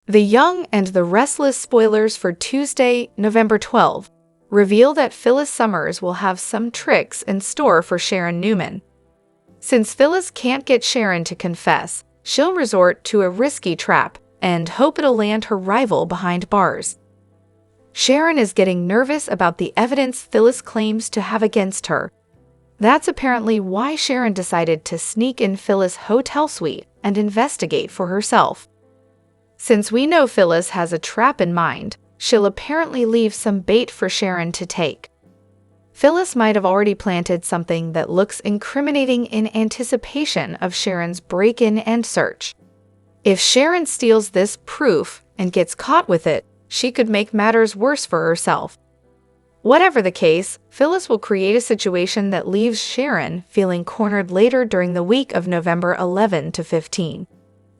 The Young and the Restless spoilers for Tuesday, November 12, reveal that Phyllis Summers will have some tricks in store for Sharon Newman. Since Phyllis can't get Sharon to confess, she'll resort to a risky trap and hope it'll land her rival behind bars. Sharon is getting nervous about the evidence Phyllis claims to have against her. That's apparently why Sharon decided to sneak in Phyllis' hotel suite and investigate for herself. Since we know Phyllis has a trap in mind, she'll apparently leave some bait for Sharon to take. Phyllis might have already planted something that looks incriminating in anticipation of Sharon's break-in and search. If Sharon steals this proof and gets caught with it, she could make matters worse for herself. Whatever the case, Phyllis will create a situation that leaves Sharon feeling cornered later during the week of November 11 to 15.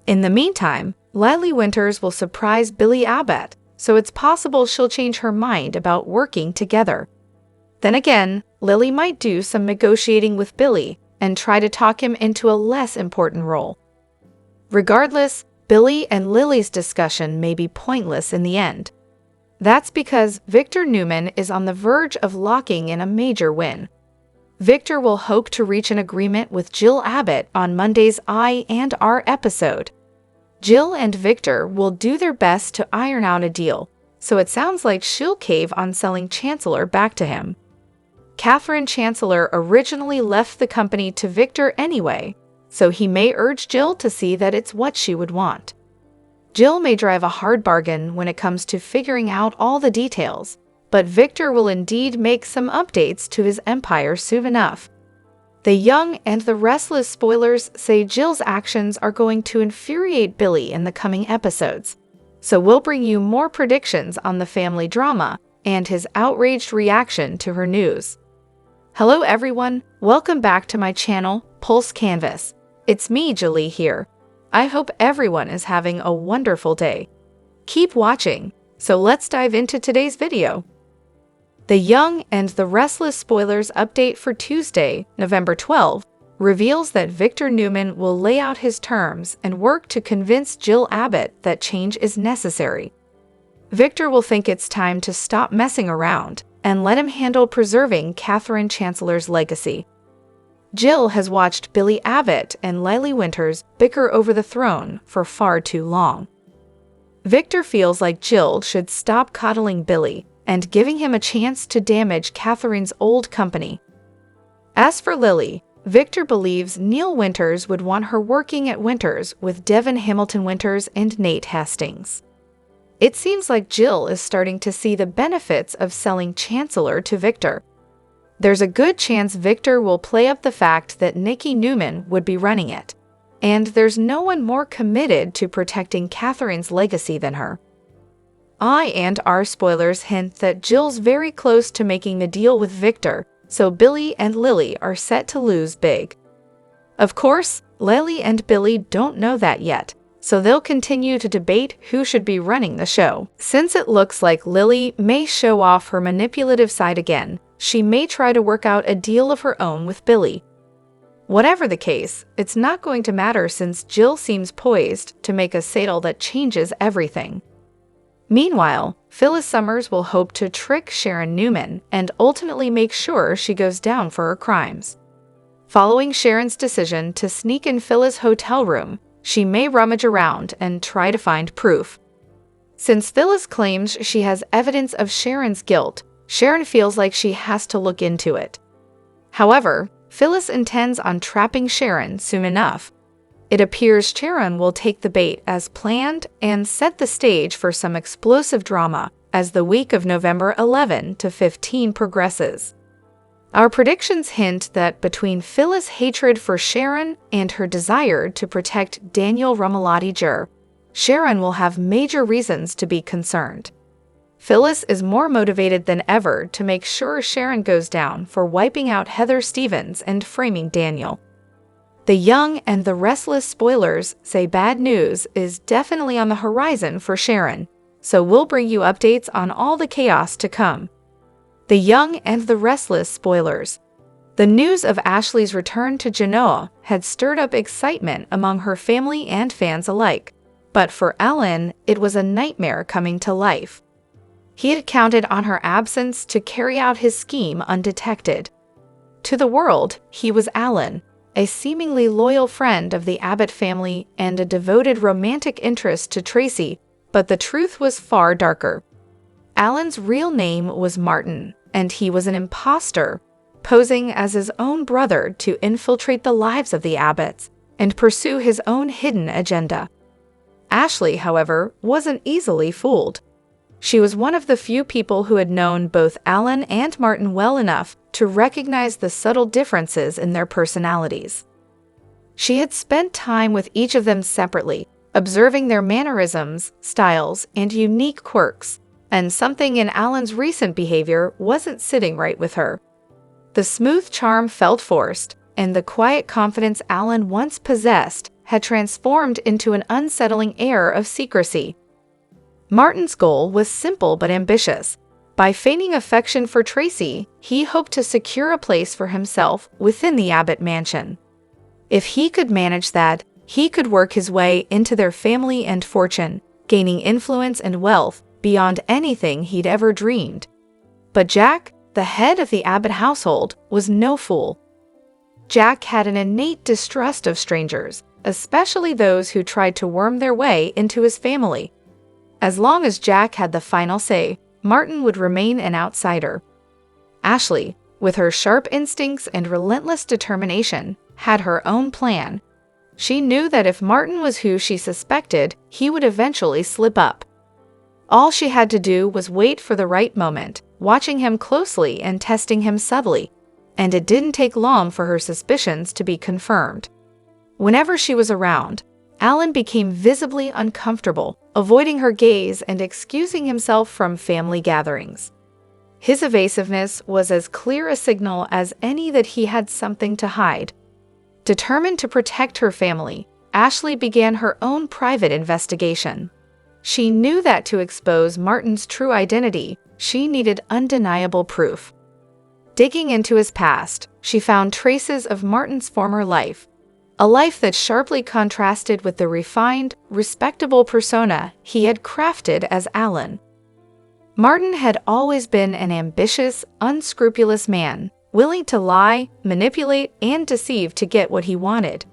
In the meantime, Lily Winters will surprise Billy Abbott, so it's possible she'll change her mind about working together. Then again, Lily might do some negotiating with Billy and try to talk him into a less important role. Regardless, Billy and Lily's discussion may be pointless in the end. That's because Victor Newman is on the verge of locking in a major win. Victor will hope to reach an agreement with Jill Abbott on Monday's I&R episode. Jill and Victor will do their best to iron out a deal, so it sounds like she'll cave on selling Chancellor back to him. Catherine Chancellor originally left the company to Victor anyway, so he may urge Jill to see that it's what she would want. Jill may drive a hard bargain when it comes to figuring out all the details, but Victor will indeed make some updates to his empire soon enough. The Young and the Restless spoilers say Jill's actions are going to infuriate Billy in the coming episodes, so we'll bring you more predictions on the family drama and his outraged reaction to her news. Hello everyone, welcome back to my channel, Pulse Canvas. It's me, Julie here. I hope everyone is having a wonderful day. Keep watching, so let's dive into today's video. The Young and the Restless spoilers update for Tuesday, November 12, reveals that Victor Newman will lay out his terms and work to convince Jill Abbott that change is necessary. Victor will think it's time to stop messing around and let him handle preserving Catherine Chancellor's legacy. Jill has watched Billy Abbott and Lily Winters bicker over the throne for far too long. Victor feels like Jill should stop coddling Billy and giving him a chance to damage Catherine's old company. As for Lily, Victor believes Neil Winters would want her working at Winters with Devin Hamilton Winters and Nate Hastings. It seems like Jill is starting to see the benefits of selling Chancellor to Victor. There's a good chance Victor will play up the fact that Nikki Newman would be running it, and there's no one more committed to protecting Catherine's legacy than her. I&R spoilers hint that Jill's very close to making the deal with Victor, so Billy and Lily are set to lose big. Of course, Lily and Billy don't know that yet, so they'll continue to debate who should be running the show. Since it looks like Lily may show off her manipulative side again, she may try to work out a deal of her own with Billy. Whatever the case, it's not going to matter since Jill seems poised to make a sale that changes everything. Meanwhile, Phyllis Summers will hope to trick Sharon Newman and ultimately make sure she goes down for her crimes. Following Sharon's decision to sneak in Phyllis' hotel room, she may rummage around and try to find proof. Since Phyllis claims she has evidence of Sharon's guilt, Sharon feels like she has to look into it. However, Phyllis intends on trapping Sharon soon enough. It appears Sharon will take the bait as planned and set the stage for some explosive drama as the week of November 11 to 15 progresses. Our predictions hint that between Phyllis' hatred for Sharon and her desire to protect Daniel Rumalotti Jr., Sharon will have major reasons to be concerned. Phyllis is more motivated than ever to make sure Sharon goes down for wiping out Heather Stevens and framing Daniel. The Young and the Restless spoilers say bad news is definitely on the horizon for Sharon, so we'll bring you updates on all the chaos to come. The Young and the Restless spoilers. The news of Ashley's return to Genoa had stirred up excitement among her family and fans alike. But for Allan, it was a nightmare coming to life. He had counted on her absence to carry out his scheme undetected. To the world, he was Allan, a seemingly loyal friend of the Abbott family and a devoted romantic interest to Tracy, but the truth was far darker. Allan's real name was Martin, and he was an impostor, posing as his own brother to infiltrate the lives of the Abbotts and pursue his own hidden agenda. Ashley, however, wasn't easily fooled. She was one of the few people who had known both Allan and Martin well enough to recognize the subtle differences in their personalities. She had spent time with each of them separately, observing their mannerisms, styles, and unique quirks, and something in Allan's recent behavior wasn't sitting right with her. The smooth charm felt forced, and the quiet confidence Allan once possessed had transformed into an unsettling air of secrecy. Martin's goal was simple but ambitious. By feigning affection for Tracy, he hoped to secure a place for himself within the Abbott mansion. If he could manage that, he could work his way into their family and fortune, gaining influence and wealth beyond anything he'd ever dreamed. But Jack, the head of the Abbott household, was no fool. Jack had an innate distrust of strangers, especially those who tried to worm their way into his family. As long as Jack had the final say, Martin would remain an outsider. Ashley, with her sharp instincts and relentless determination, had her own plan. She knew that if Martin was who she suspected, he would eventually slip up. All she had to do was wait for the right moment, watching him closely and testing him subtly, and it didn't take long for her suspicions to be confirmed. Whenever she was around, Allan became visibly uncomfortable, avoiding her gaze and excusing himself from family gatherings. His evasiveness was as clear a signal as any that he had something to hide. Determined to protect her family, Ashley began her own private investigation. She knew that to expose Martin's true identity, she needed undeniable proof. Digging into his past, she found traces of Martin's former life, a life that sharply contrasted with the refined, respectable persona he had crafted as Allan. Martin had always been an ambitious, unscrupulous man, willing to lie, manipulate, and deceive to get what he wanted.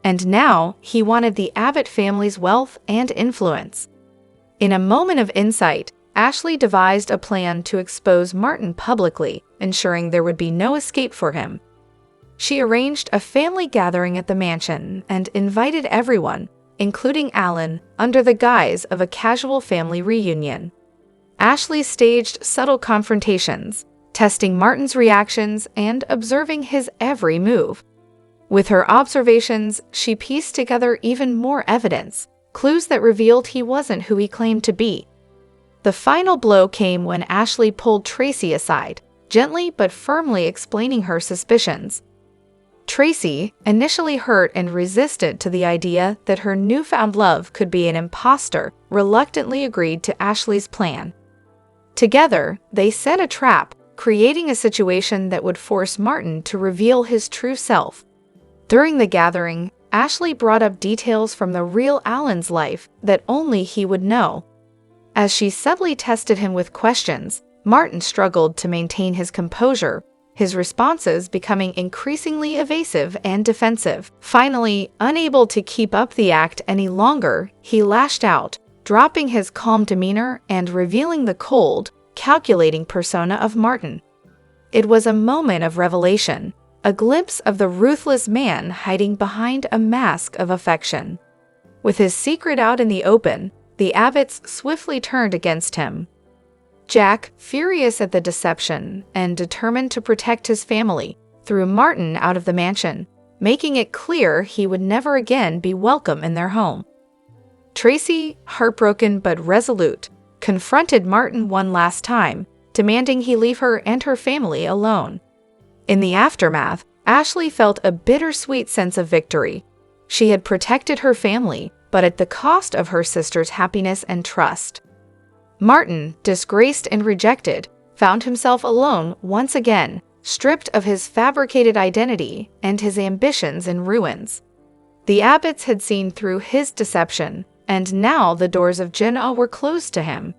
And now he wanted the Abbott family's wealth and influence. In a moment of insight, Ashley devised a plan to expose Martin publicly, ensuring there would be no escape for him. She arranged a family gathering at the mansion and invited everyone, including Allan, under the guise of a casual family reunion. Ashley staged subtle confrontations, testing Martin's reactions and observing his every move. With her observations, she pieced together even more evidence, clues that revealed he wasn't who he claimed to be. The final blow came when Ashley pulled Tracy aside, gently but firmly explaining her suspicions. Tracy, initially hurt and resistant to the idea that her newfound love could be an impostor, reluctantly agreed to Ashley's plan. Together, they set a trap, creating a situation that would force Martin to reveal his true self. During the gathering, Ashley brought up details from the real Allan's life that only he would know. As she subtly tested him with questions, Martin struggled to maintain his composure, his responses becoming increasingly evasive and defensive. Finally, unable to keep up the act any longer, he lashed out, dropping his calm demeanor and revealing the cold, calculating persona of Martin. It was a moment of revelation, a glimpse of the ruthless man hiding behind a mask of affection. With his secret out in the open, the Abbotts swiftly turned against him. Jack, furious at the deception and determined to protect his family, threw Martin out of the mansion, making it clear he would never again be welcome in their home. Tracy, heartbroken but resolute, confronted Martin one last time, demanding he leave her and her family alone. In the aftermath, Ashley felt a bittersweet sense of victory. She had protected her family, but at the cost of her sister's happiness and trust. Martin, disgraced and rejected, found himself alone once again, stripped of his fabricated identity and his ambitions in ruins. The Abbotts had seen through his deception, and now the doors of Genoa were closed to him.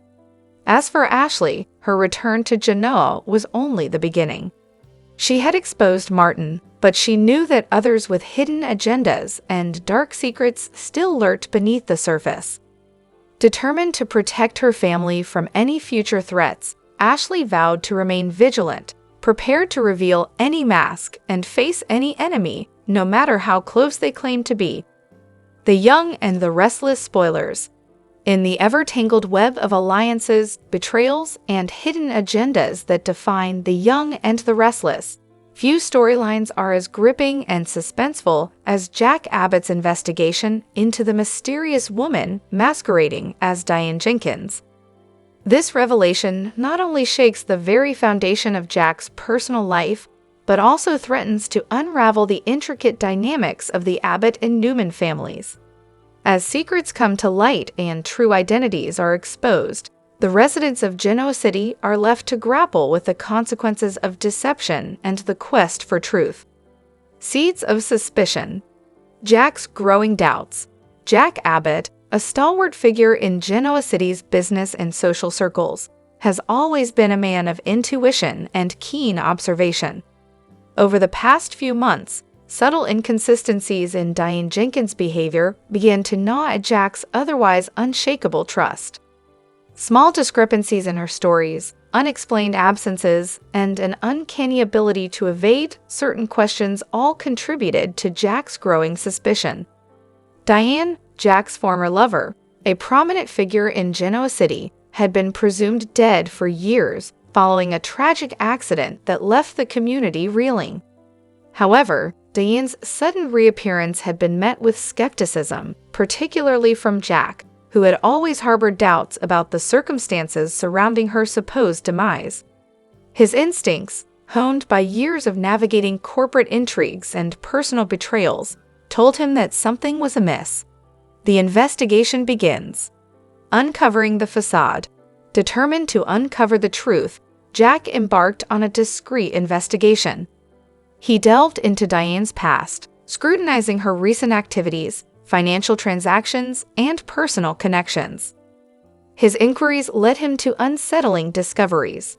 As for Ashley, her return to Genoa was only the beginning. She had exposed Martin, but she knew that others with hidden agendas and dark secrets still lurked beneath the surface. Determined to protect her family from any future threats, Ashley vowed to remain vigilant, prepared to reveal any mask and face any enemy, no matter how close they claimed to be. The young and the restless spoilers. In the ever-tangled web of alliances, betrayals, and hidden agendas that define the young and the restless, few storylines are as gripping and suspenseful as Jack Abbott's investigation into the mysterious woman masquerading as Diane Jenkins. This revelation not only shakes the very foundation of Jack's personal life, but also threatens to unravel the intricate dynamics of the Abbott and Newman families. As secrets come to light and true identities are exposed, the residents of Genoa City are left to grapple with the consequences of deception and the quest for truth. Seeds of suspicion. Jack's growing doubts. Jack Abbott, a stalwart figure in Genoa City's business and social circles, has always been a man of intuition and keen observation. Over the past few months, subtle inconsistencies in Diane Jenkins' behavior began to gnaw at Jack's otherwise unshakable trust. Small discrepancies in her stories, unexplained absences, and an uncanny ability to evade certain questions all contributed to Jack's growing suspicion. Diane, Jack's former lover, a prominent figure in Genoa City, had been presumed dead for years following a tragic accident that left the community reeling. However, Diane's sudden reappearance had been met with skepticism, particularly from Jack, who had always harbored doubts about the circumstances surrounding her supposed demise. His instincts, honed by years of navigating corporate intrigues and personal betrayals, told him that something was amiss. The investigation begins. Uncovering the facade. Determined to uncover the truth, Jack embarked on a discreet investigation. He delved into Diane's past, scrutinizing her recent activities, financial transactions, and personal connections. His inquiries led him to unsettling discoveries.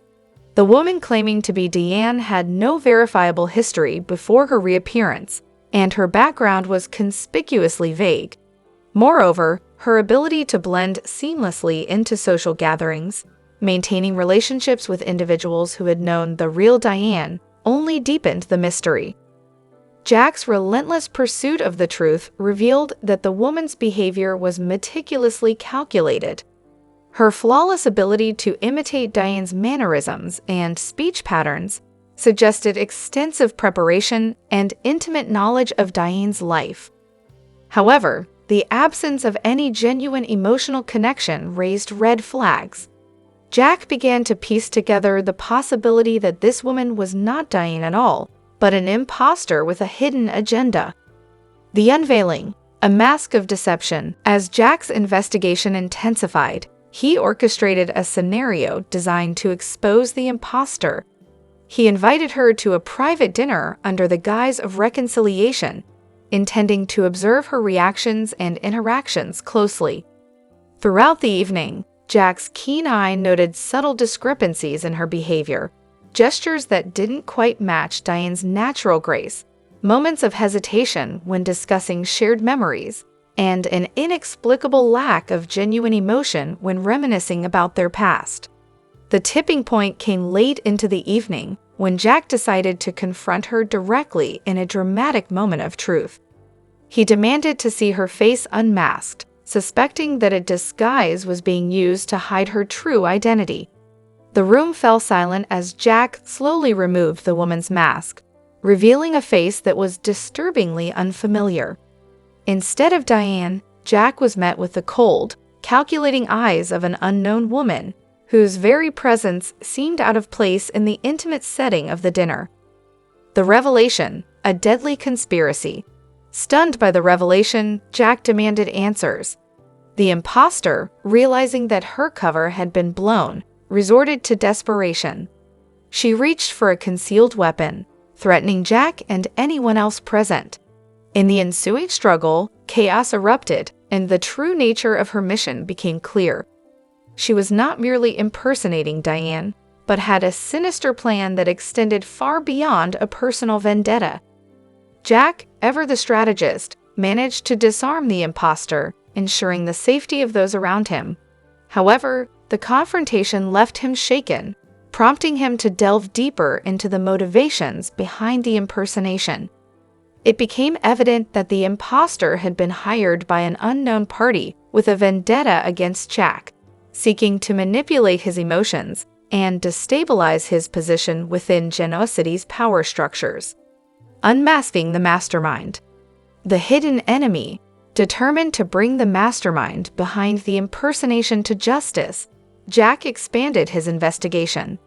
The woman claiming to be Diane had no verifiable history before her reappearance, and her background was conspicuously vague. Moreover, her ability to blend seamlessly into social gatherings, maintaining relationships with individuals who had known the real Diane, only deepened the mystery. Jack's relentless pursuit of the truth revealed that the woman's behavior was meticulously calculated. Her flawless ability to imitate Diane's mannerisms and speech patterns suggested extensive preparation and intimate knowledge of Diane's life. However, the absence of any genuine emotional connection raised red flags. Jack began to piece together the possibility that this woman was not Diane at all, but an impostor with a hidden agenda. The Unveiling, a mask of deception. As Jack's investigation intensified, he orchestrated a scenario designed to expose the impostor. He invited her to a private dinner under the guise of reconciliation, intending to observe her reactions and interactions closely. Throughout the evening, Jack's keen eye noted subtle discrepancies in her behavior, gestures that didn't quite match Diane's natural grace, moments of hesitation when discussing shared memories, and an inexplicable lack of genuine emotion when reminiscing about their past. The tipping point came late into the evening when Jack decided to confront her directly in a dramatic moment of truth. He demanded to see her face unmasked, suspecting that a disguise was being used to hide her true identity. The room fell silent as Jack slowly removed the woman's mask, revealing a face that was disturbingly unfamiliar. Instead of Diane, Jack was met with the cold, calculating eyes of an unknown woman, whose very presence seemed out of place in the intimate setting of the dinner. The revelation, a deadly conspiracy. Stunned by the revelation, Jack demanded answers. The impostor, realizing that her cover had been blown, resorted to desperation. She reached for a concealed weapon, threatening Jack and anyone else present. In the ensuing struggle, chaos erupted, and the true nature of her mission became clear. She was not merely impersonating Diane, but had a sinister plan that extended far beyond a personal vendetta. Jack, ever the strategist, managed to disarm the impostor, ensuring the safety of those around him. However, the confrontation left him shaken, prompting him to delve deeper into the motivations behind the impersonation. It became evident that the impostor had been hired by an unknown party with a vendetta against Jack, seeking to manipulate his emotions and destabilize his position within Genocity's power structures. Unmasking the mastermind. The hidden enemy, determined to bring the mastermind behind the impersonation to justice, Jack expanded his investigation.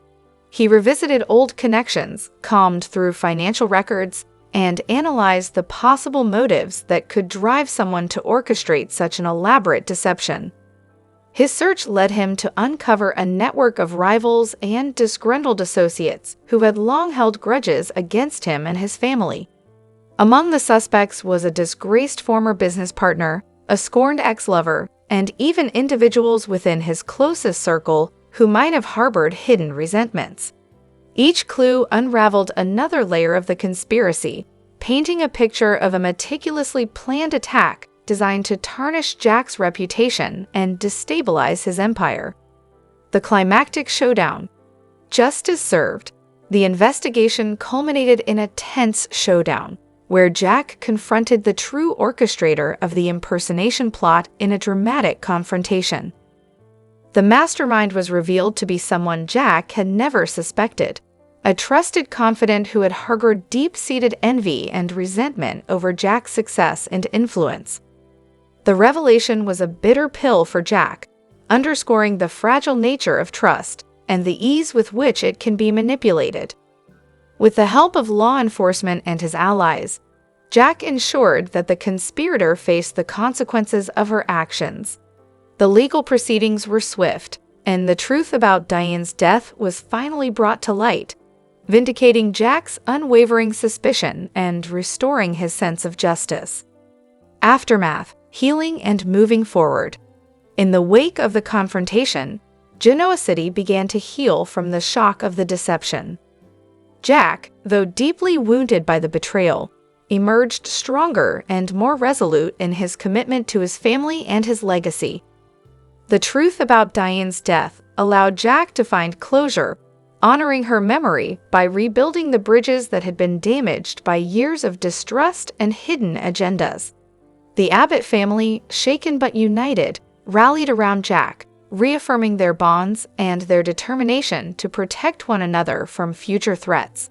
He revisited old connections, combed through financial records, and analyzed the possible motives that could drive someone to orchestrate such an elaborate deception. His search led him to uncover a network of rivals and disgruntled associates who had long held grudges against him and his family. Among the suspects was a disgraced former business partner, a scorned ex-lover, and even individuals within his closest circle who might have harbored hidden resentments. Each clue unraveled another layer of the conspiracy, painting a picture of a meticulously planned attack designed to tarnish Jack's reputation and destabilize his empire. The climactic showdown. Justice served. The investigation culminated in a tense showdown, where Jack confronted the true orchestrator of the impersonation plot in a dramatic confrontation. The mastermind was revealed to be someone Jack had never suspected, a trusted confidant who had harbored deep-seated envy and resentment over Jack's success and influence. The revelation was a bitter pill for Jack, underscoring the fragile nature of trust and the ease with which it can be manipulated. With the help of law enforcement and his allies, Jack ensured that the conspirator faced the consequences of her actions. The legal proceedings were swift, and the truth about Diane's death was finally brought to light, vindicating Jack's unwavering suspicion and restoring his sense of justice. Aftermath, healing and moving forward. In the wake of the confrontation, Genoa City began to heal from the shock of the deception. Jack, though deeply wounded by the betrayal, emerged stronger and more resolute in his commitment to his family and his legacy. The truth about Diane's death allowed Jack to find closure, honoring her memory by rebuilding the bridges that had been damaged by years of distrust and hidden agendas. The Abbott family, shaken but united, rallied around Jack, reaffirming their bonds and their determination to protect one another from future threats.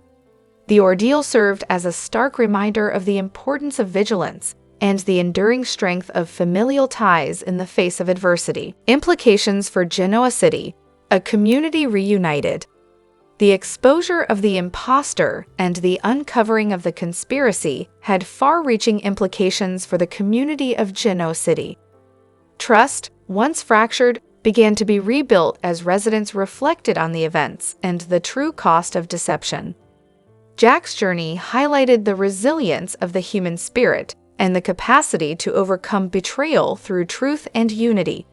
The ordeal served as a stark reminder of the importance of vigilance and the enduring strength of familial ties in the face of adversity. Implications for Genoa City, a community reunited. The exposure of the impostor and the uncovering of the conspiracy had far-reaching implications for the community of Genoa City. Trust, once fractured, began to be rebuilt as residents reflected on the events and the true cost of deception. Jack's journey highlighted the resilience of the human spirit and the capacity to overcome betrayal through truth and unity.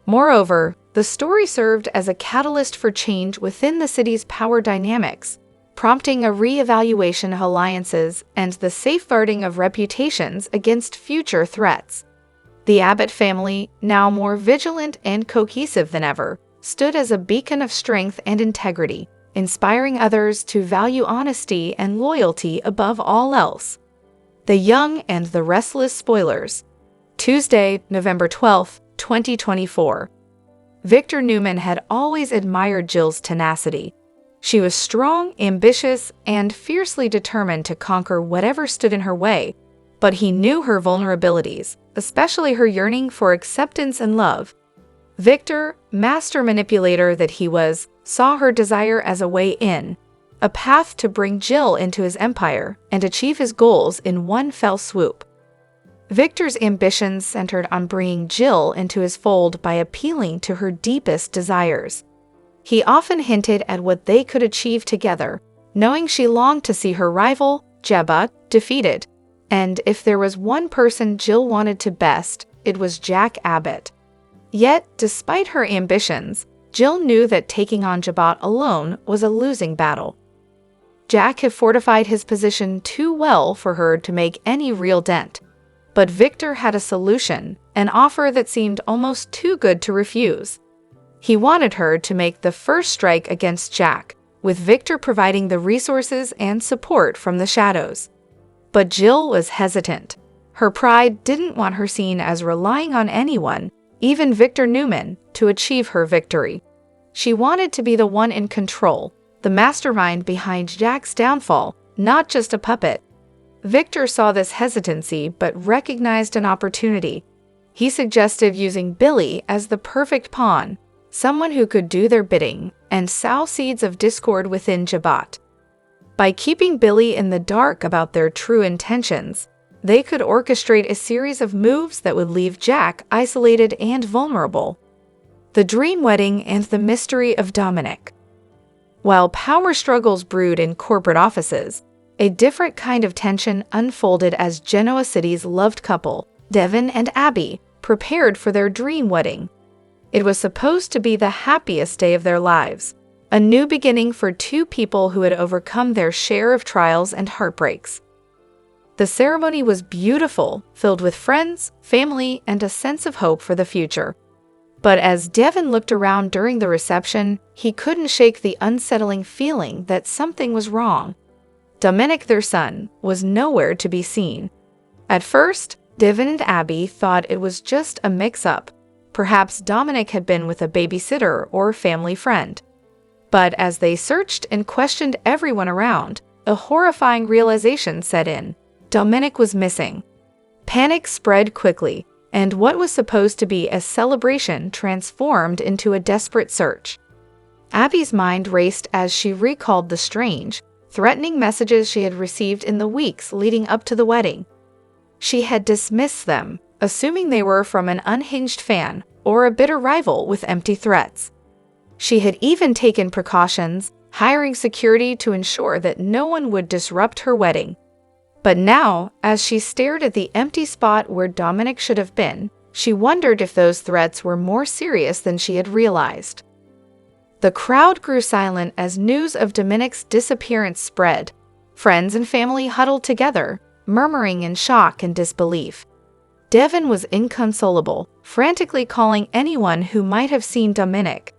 Moreover, the story served as a catalyst for change within the city's power dynamics, prompting a re-evaluation of alliances and the safeguarding of reputations against future threats. The Abbott family, now more vigilant and cohesive than ever, stood as a beacon of strength and integrity, inspiring others to value honesty and loyalty above all else. The Young and the Restless Spoilers. Tuesday, November 12, 2024. Victor Newman had always admired Jill's tenacity. She was strong, ambitious, and fiercely determined to conquer whatever stood in her way, but he knew her vulnerabilities, especially her yearning for acceptance and love. Victor, master manipulator that he was, saw her desire as a way in, a path to bring Jill into his empire and achieve his goals in one fell swoop. Victor's ambitions centered on bringing Jill into his fold by appealing to her deepest desires. He often hinted at what they could achieve together, knowing she longed to see her rival, Jebba, defeated. And if there was one person Jill wanted to best, it was Jack Abbott. Yet, despite her ambitions, Jill knew that taking on Abbott alone was a losing battle. Jack had fortified his position too well for her to make any real dent. But Victor had a solution, an offer that seemed almost too good to refuse. He wanted her to make the first strike against Jack, with Victor providing the resources and support from the shadows. But Jill was hesitant. Her pride didn't want her seen as relying on anyone, even Victor Newman, to achieve her victory. She wanted to be the one in control, the mastermind behind Jack's downfall, not just a puppet. Victor saw this hesitancy but recognized an opportunity. He suggested using Billy as the perfect pawn, someone who could do their bidding and sow seeds of discord within Abbott. By keeping Billy in the dark about their true intentions, they could orchestrate a series of moves that would leave Jack isolated and vulnerable. The dream wedding and the mystery of Dominic. While power struggles brewed in corporate offices, a different kind of tension unfolded as Genoa City's loved couple, Devin and Abby, prepared for their dream wedding. It was supposed to be the happiest day of their lives, a new beginning for two people who had overcome their share of trials and heartbreaks. The ceremony was beautiful, filled with friends, family, and a sense of hope for the future. But as Devin looked around during the reception, he couldn't shake the unsettling feeling that something was wrong. Dominic, their son, was nowhere to be seen. At first, Devin and Abby thought it was just a mix-up. Perhaps Dominic had been with a babysitter or family friend. But as they searched and questioned everyone around, a horrifying realization set in. Dominic was missing. Panic spread quickly, and what was supposed to be a celebration transformed into a desperate search. Abby's mind raced as she recalled the strange, threatening messages she had received in the weeks leading up to the wedding. She had dismissed them, assuming they were from an unhinged fan or a bitter rival with empty threats. She had even taken precautions, hiring security to ensure that no one would disrupt her wedding. But now, as she stared at the empty spot where Dominic should have been, she wondered if those threats were more serious than she had realized. The crowd grew silent as news of Dominic's disappearance spread. Friends and family huddled together, murmuring in shock and disbelief. Devin was inconsolable, frantically calling anyone who might have seen Dominic.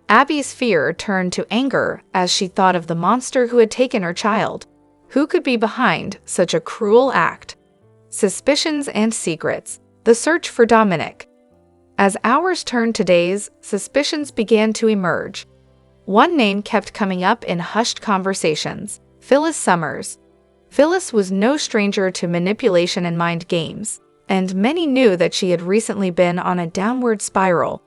Abby's fear turned to anger as she thought of the monster who had taken her child. Who could be behind such a cruel act? Suspicions and secrets. The search for Dominic. As hours turned to days, suspicions began to emerge. One name kept coming up in hushed conversations: Phyllis Summers. Phyllis was no stranger to manipulation and mind games, and many knew that she had recently been on a downward spiral.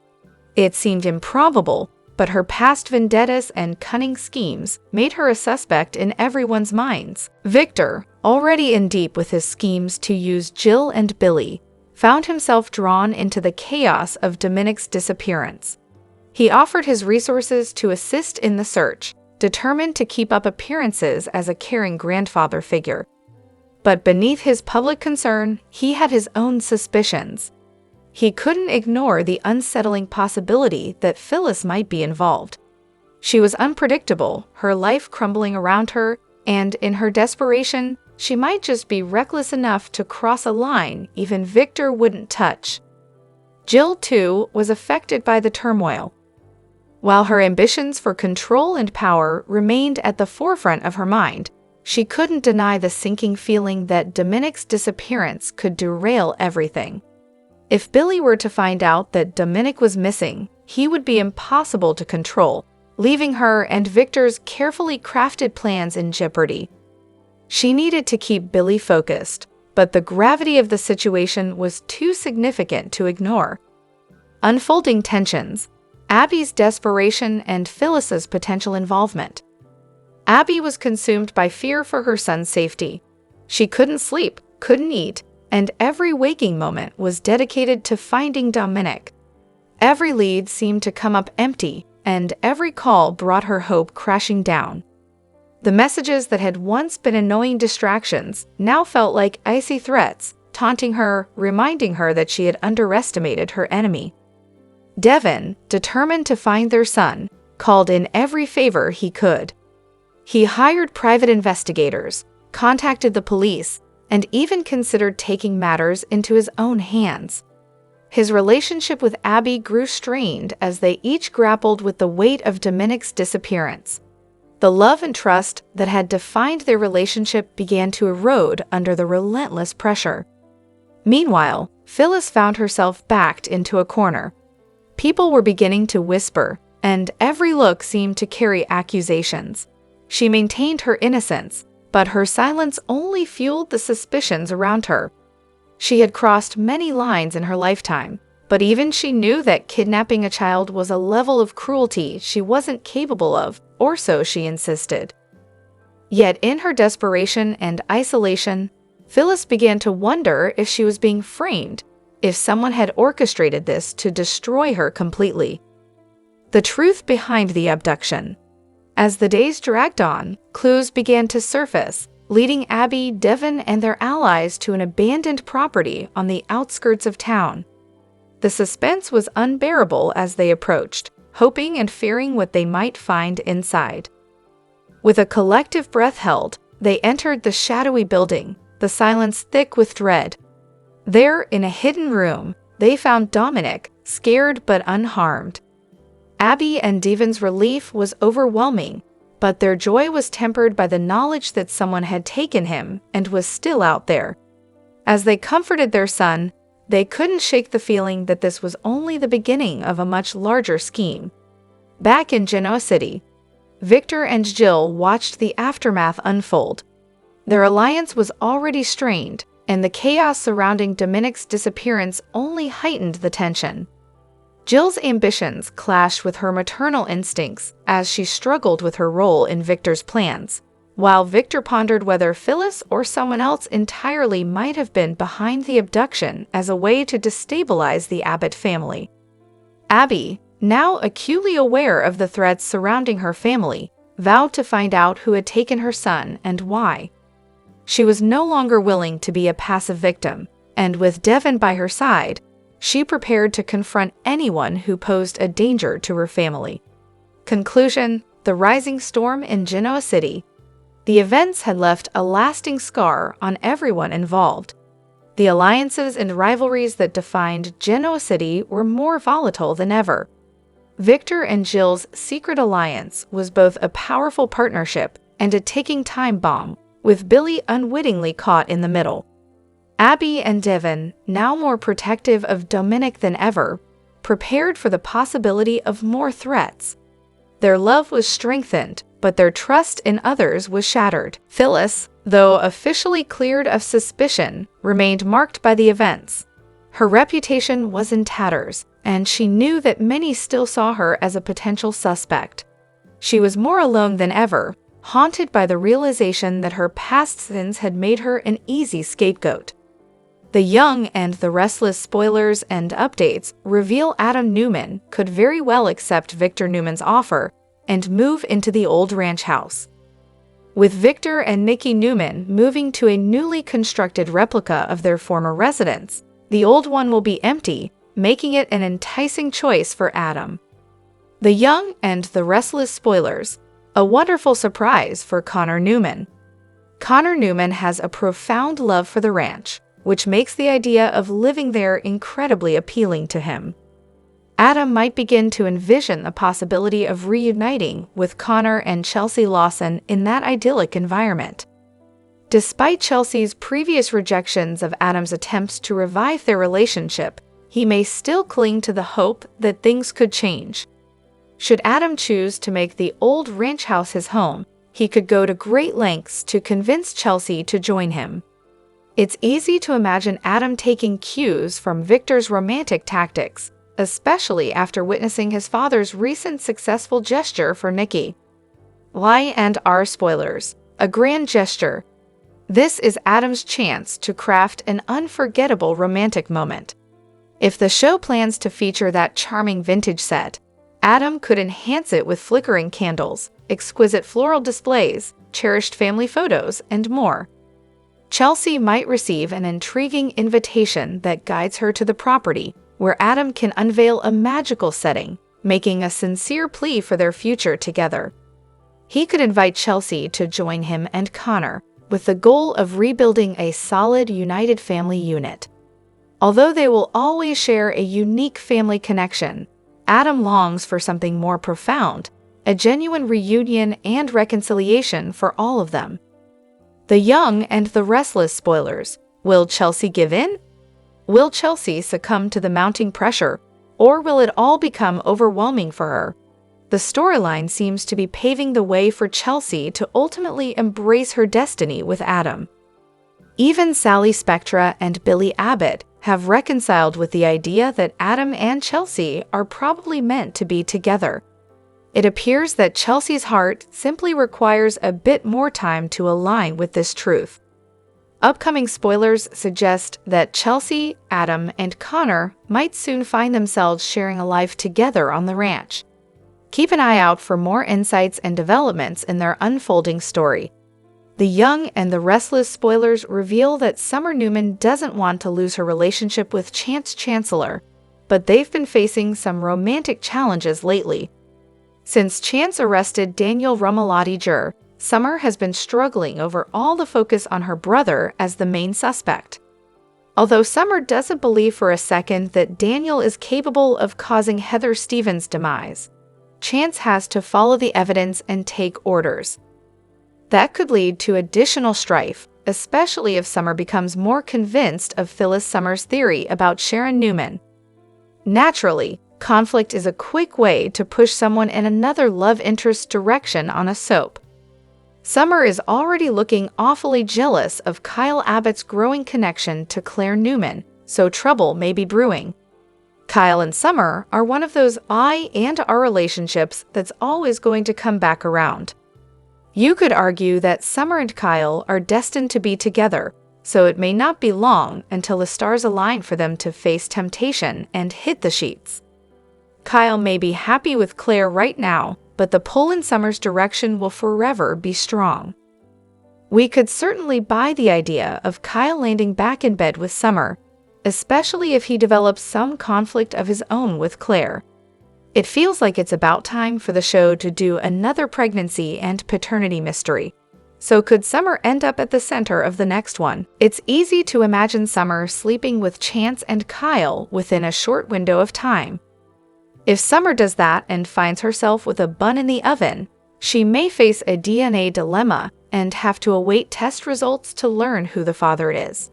It seemed improbable, but her past vendettas and cunning schemes made her a suspect in everyone's minds. Victor, already in deep with his schemes to use Jill and Billy, found himself drawn into the chaos of Dominic's disappearance. He offered his resources to assist in the search, determined to keep up appearances as a caring grandfather figure. But beneath his public concern, he had his own suspicions. He couldn't ignore the unsettling possibility that Phyllis might be involved. She was unpredictable, her life crumbling around her, and in her desperation, she might just be reckless enough to cross a line even Victor wouldn't touch. Jill, too, was affected by the turmoil. While her ambitions for control and power remained at the forefront of her mind, she couldn't deny the sinking feeling that Dominic's disappearance could derail everything. If Billy were to find out that Dominic was missing, he would be impossible to control, leaving her and Victor's carefully crafted plans in jeopardy. She needed to keep Billy focused, but the gravity of the situation was too significant to ignore. Unfolding tensions, Abby's desperation and Phyllis's potential involvement. Abby was consumed by fear for her son's safety. She couldn't sleep, couldn't eat, and every waking moment was dedicated to finding Dominic. Every lead seemed to come up empty, and every call brought her hope crashing down. The messages that had once been annoying distractions now felt like icy threats, taunting her, reminding her that she had underestimated her enemy. Devin, determined to find their son, called in every favor he could. He hired private investigators, contacted the police, and even considered taking matters into his own hands. His relationship with Abby grew strained as they each grappled with the weight of Dominic's disappearance. The love and trust that had defined their relationship began to erode under the relentless pressure. Meanwhile, Phyllis found herself backed into a corner. People were beginning to whisper, and every look seemed to carry accusations. She maintained her innocence, but her silence only fueled the suspicions around her. She had crossed many lines in her lifetime, but even she knew that kidnapping a child was a level of cruelty she wasn't capable of, or so she insisted. Yet in her desperation and isolation, Phyllis began to wonder if she was being framed, if someone had orchestrated this to destroy her completely. The truth behind the abduction. As the days dragged on, clues began to surface, leading Abby, Devin, and their allies to an abandoned property on the outskirts of town. The suspense was unbearable as they approached, hoping and fearing what they might find inside. With a collective breath held, they entered the shadowy building, the silence thick with dread. There, in a hidden room, they found Dominic, scared but unharmed. Abby and Devin's relief was overwhelming, but their joy was tempered by the knowledge that someone had taken him and was still out there. As they comforted their son, they couldn't shake the feeling that this was only the beginning of a much larger scheme. Back in Genoa City, Victor and Jill watched the aftermath unfold. Their alliance was already strained, and the chaos surrounding Dominic's disappearance only heightened the tension. Jill's ambitions clashed with her maternal instincts as she struggled with her role in Victor's plans, while Victor pondered whether Phyllis or someone else entirely might have been behind the abduction as a way to destabilize the Abbott family. Abby, now acutely aware of the threats surrounding her family, vowed to find out who had taken her son and why. She was no longer willing to be a passive victim, and with Devin by her side, she prepared to confront anyone who posed a danger to her family. Conclusion: the rising storm in Genoa City. The events had left a lasting scar on everyone involved. The alliances and rivalries that defined Genoa City were more volatile than ever. Victor and Jill's secret alliance was both a powerful partnership and a ticking time bomb, with Billy unwittingly caught in the middle. Abby and Devin, now more protective of Dominic than ever, prepared for the possibility of more threats. Their love was strengthened, but their trust in others was shattered. Phyllis, though officially cleared of suspicion, remained marked by the events. Her reputation was in tatters, and she knew that many still saw her as a potential suspect. She was more alone than ever, haunted by the realization that her past sins had made her an easy scapegoat. The Young and the Restless spoilers and updates reveal Adam Newman could very well accept Victor Newman's offer and move into the old ranch house. With Victor and Nikki Newman moving to a newly constructed replica of their former residence, the old one will be empty, making it an enticing choice for Adam. The Young and the Restless spoilers, a wonderful surprise for Connor Newman. Connor Newman has a profound love for the ranch, which makes the idea of living there incredibly appealing to him. Adam might begin to envision the possibility of reuniting with Connor and Chelsea Lawson in that idyllic environment. Despite Chelsea's previous rejections of Adam's attempts to revive their relationship, he may still cling to the hope that things could change. Should Adam choose to make the old ranch house his home, he could go to great lengths to convince Chelsea to join him. It's easy to imagine Adam taking cues from Victor's romantic tactics, especially after witnessing his father's recent successful gesture for Nikki. Y&R spoilers, a grand gesture. This is Adam's chance to craft an unforgettable romantic moment. If the show plans to feature that charming vintage set, Adam could enhance it with flickering candles, exquisite floral displays, cherished family photos, and more. Chelsea might receive an intriguing invitation that guides her to the property, where Adam can unveil a magical setting, making a sincere plea for their future together. He could invite Chelsea to join him and Connor, with the goal of rebuilding a solid, united family unit. Although they will always share a unique family connection, Adam longs for something more profound, a genuine reunion and reconciliation for all of them. The young and the restless spoilers. Will Chelsea give in? Will Chelsea succumb to the mounting pressure, or will it all become overwhelming for her? The storyline seems to be paving the way for Chelsea to ultimately embrace her destiny with Adam. Even Sally Spectra and Billy Abbott have reconciled with the idea that Adam and Chelsea are probably meant to be together. It appears that Chelsea's heart simply requires a bit more time to align with this truth. Upcoming spoilers suggest that Chelsea, Adam, and Connor might soon find themselves sharing a life together on the ranch. Keep an eye out for more insights and developments in their unfolding story. The young and the restless spoilers reveal that Summer Newman doesn't want to lose her relationship with Chance Chancellor, but they've been facing some romantic challenges lately. Since Chance arrested Daniel Rumalotti Jr., Summer has been struggling over all the focus on her brother as the main suspect. Although Summer doesn't believe for a second that Daniel is capable of causing Heather Stevens' demise, Chance has to follow the evidence and take orders. That could lead to additional strife, especially if Summer becomes more convinced of Phyllis Summer's theory about Sharon Newman. Naturally, conflict is a quick way to push someone in another love interest direction on a soap. Summer is already looking awfully jealous of Kyle Abbott's growing connection to Claire Newman, so trouble may be brewing. Kyle and Summer are one of those I and our relationships that's always going to come back around. You could argue that Summer and Kyle are destined to be together, so it may not be long until the stars align for them to face temptation and hit the sheets. Kyle may be happy with Claire right now, but the pull in Summer's direction will forever be strong. We could certainly buy the idea of Kyle landing back in bed with Summer, especially if he develops some conflict of his own with Claire. It feels like it's about time for the show to do another pregnancy and paternity mystery. So could Summer end up at the center of the next one? It's easy to imagine Summer sleeping with Chance and Kyle within a short window of time. If Summer does that and finds herself with a bun in the oven, she may face a DNA dilemma and have to await test results to learn who the father is.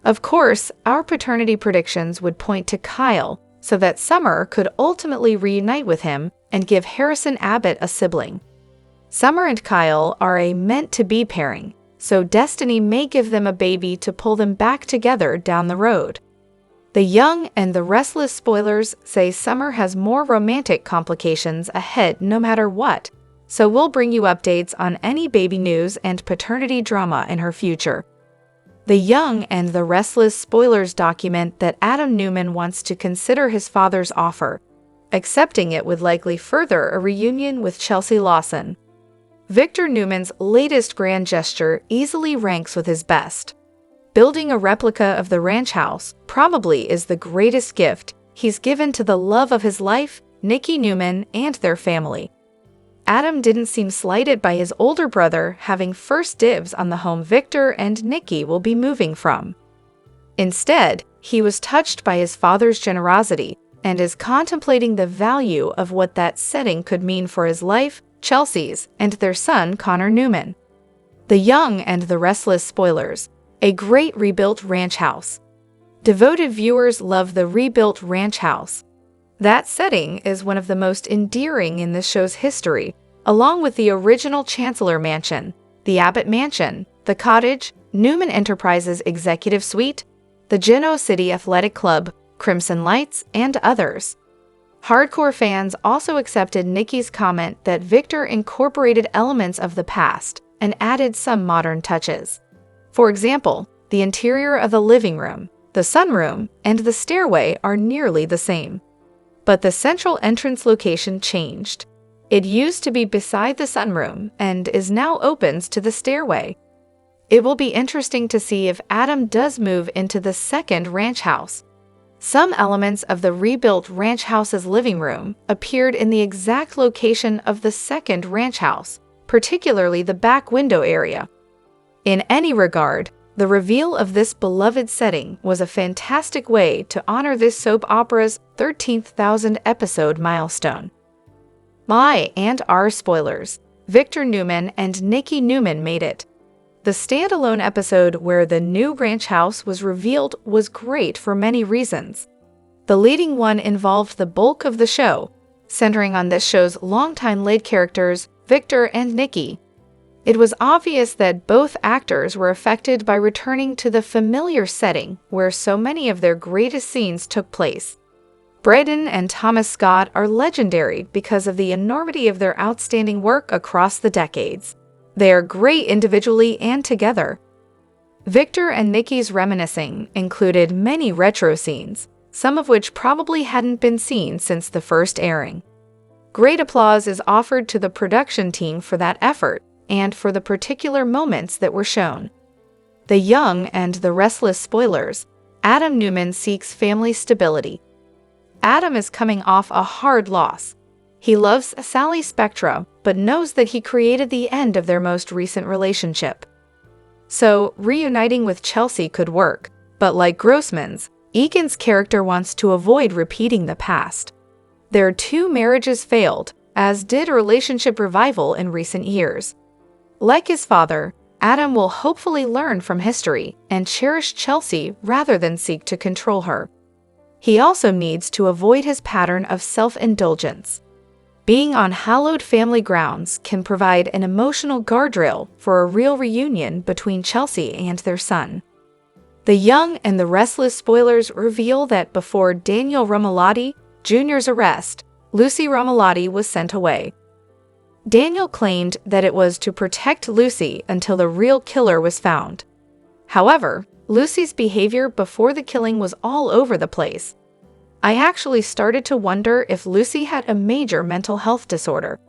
Of course, our paternity predictions would point to Kyle, so that Summer could ultimately reunite with him and give Harrison Abbott a sibling. Summer and Kyle are a meant-to-be pairing, so destiny may give them a baby to pull them back together down the road. The young and the restless spoilers say Summer has more romantic complications ahead no matter what, so we'll bring you updates on any baby news and paternity drama in her future. The young and the restless spoilers document that Adam Newman wants to consider his father's offer. Accepting it would likely further a reunion with Chelsea Lawson. Victor Newman's latest grand gesture easily ranks with his best. Building a replica of the ranch house probably is the greatest gift he's given to the love of his life, Nikki Newman, and their family. Adam didn't seem slighted by his older brother having first dibs on the home Victor and Nikki will be moving from. Instead, he was touched by his father's generosity and is contemplating the value of what that setting could mean for his life, Chelsea's, and their son Connor Newman. The young and the restless spoilers. A great rebuilt ranch house. Devoted viewers love the rebuilt ranch house. That setting is one of the most endearing in this show's history, along with the original Chancellor Mansion, the Abbott Mansion, the Cottage, Newman Enterprises Executive Suite, the Genoa City Athletic Club, Crimson Lights, and others. Hardcore fans also accepted Nikki's comment that Victor incorporated elements of the past and added some modern touches. For example, the interior of the living room, the sunroom, and the stairway are nearly the same. But the central entrance location changed. It used to be beside the sunroom and is now opens to the stairway. It will be interesting to see if Adam does move into the second ranch house. Some elements of the rebuilt ranch house's living room appeared in the exact location of the second ranch house, particularly the back window area. In any regard, the reveal of this beloved setting was a fantastic way to honor this soap opera's 13,000 episode milestone. My and our spoilers, Victor Newman and Nikki Newman made it. The standalone episode where the new ranch house was revealed was great for many reasons. The leading one involved the bulk of the show, centering on this show's longtime lead characters, Victor and Nikki. It was obvious that both actors were affected by returning to the familiar setting where so many of their greatest scenes took place. Braden and Thomas Scott are legendary because of the enormity of their outstanding work across the decades. They are great individually and together. Victor and Nikki's reminiscing included many retro scenes, some of which probably hadn't been seen since the first airing. Great applause is offered to the production team for that effort and for the particular moments that were shown. The young and the restless spoilers, Adam Newman seeks family stability. Adam is coming off a hard loss. He loves Sally Spectra, but knows that he created the end of their most recent relationship. So, reuniting with Chelsea could work, but like Grossman's, Egan's character wants to avoid repeating the past. Their 2 marriages failed, as did a relationship revival in recent years. Like his father, Adam will hopefully learn from history and cherish Chelsea rather than seek to control her. He also needs to avoid his pattern of self-indulgence. Being on hallowed family grounds can provide an emotional guardrail for a real reunion between Chelsea and their son. The young and the restless spoilers reveal that before Daniel Romalotti Jr.'s arrest, Lucy Romalotti was sent away. Daniel claimed that it was to protect Lucy until the real killer was found. However, Lucy's behavior before the killing was all over the place. I actually started to wonder if Lucy had a major mental health disorder.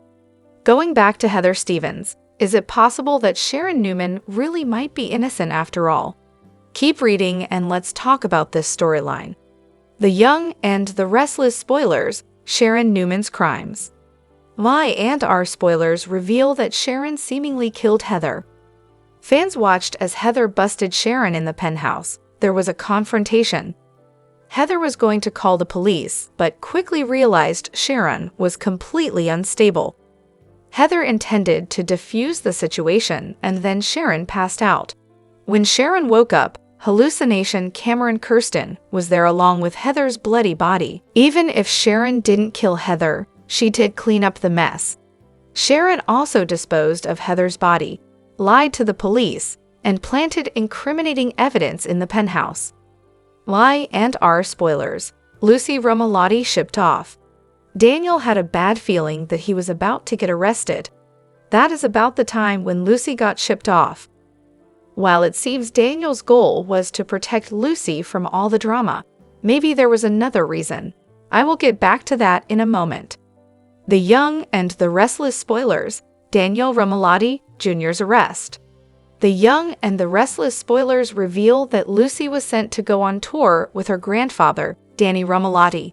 Going back to Heather Stevens, is it possible that Sharon Newman really might be innocent after all? Keep reading and let's talk about this storyline. The young and the restless spoilers, Sharon Newman's crimes. My and our spoilers reveal that Sharon seemingly killed Heather. Fans watched as Heather busted Sharon in the penthouse. There was a confrontation. Heather was going to call the police, but quickly realized Sharon was completely unstable. Heather intended to defuse the situation, and then Sharon passed out. When Sharon woke up, hallucination Cameron Kirsten was there along with Heather's bloody body. Even if Sharon didn't kill Heather, she did clean up the mess. Sharon also disposed of Heather's body, lied to the police, and planted incriminating evidence in the penthouse. My and our spoilers, Lucy Romalotti shipped off. Daniel had a bad feeling that he was about to get arrested. That is about the time when Lucy got shipped off. While it seems Daniel's goal was to protect Lucy from all the drama, maybe there was another reason. I will get back to that in a moment. The young and the restless spoilers, Daniel Romalotti Jr.'s arrest. The young and the restless spoilers reveal that Lucy was sent to go on tour with her grandfather, Danny Romalotti.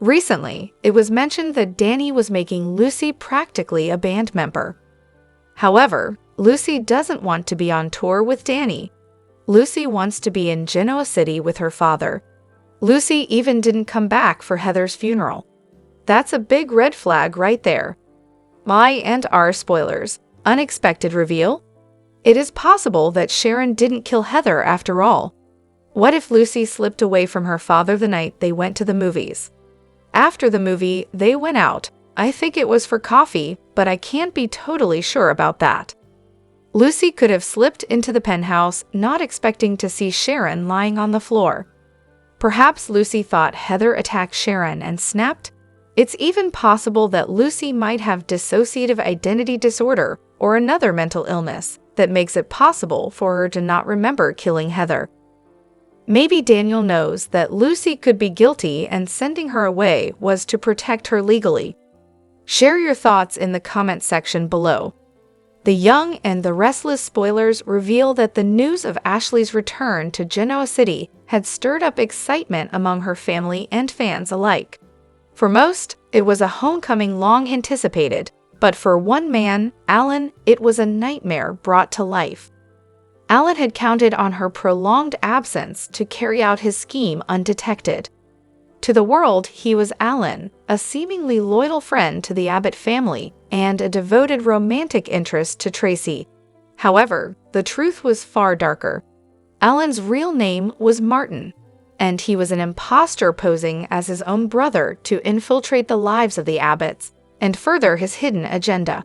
Recently, it was mentioned that Danny was making Lucy practically a band member. However, Lucy doesn't want to be on tour with Danny. Lucy wants to be in Genoa City with her father. Lucy even didn't come back for Heather's funeral. That's a big red flag right there. My and our spoilers, unexpected reveal? It is possible that Sharon didn't kill Heather after all. What if Lucy slipped away from her father the night they went to the movies? After the movie, they went out. I think it was for coffee, but I can't be totally sure about that. Lucy could have slipped into the penthouse, not expecting to see Sharon lying on the floor. Perhaps Lucy thought Heather attacked Sharon and snapped. It's even possible that Lucy might have dissociative identity disorder or another mental illness that makes it possible for her to not remember killing Heather. Maybe Daniel knows that Lucy could be guilty and sending her away was to protect her legally. Share your thoughts in the comment section below. The young and the restless spoilers reveal that the news of Ashley's return to Genoa City had stirred up excitement among her family and fans alike. For most, it was a homecoming long anticipated, but for one man, Allan, it was a nightmare brought to life. Allan had counted on her prolonged absence to carry out his scheme undetected. To the world, he was Allan, a seemingly loyal friend to the Abbott family and a devoted romantic interest to Tracy. However, the truth was far darker. Allan's real name was Martin, and he was an impostor posing as his own brother to infiltrate the lives of the Abbotts and further his hidden agenda.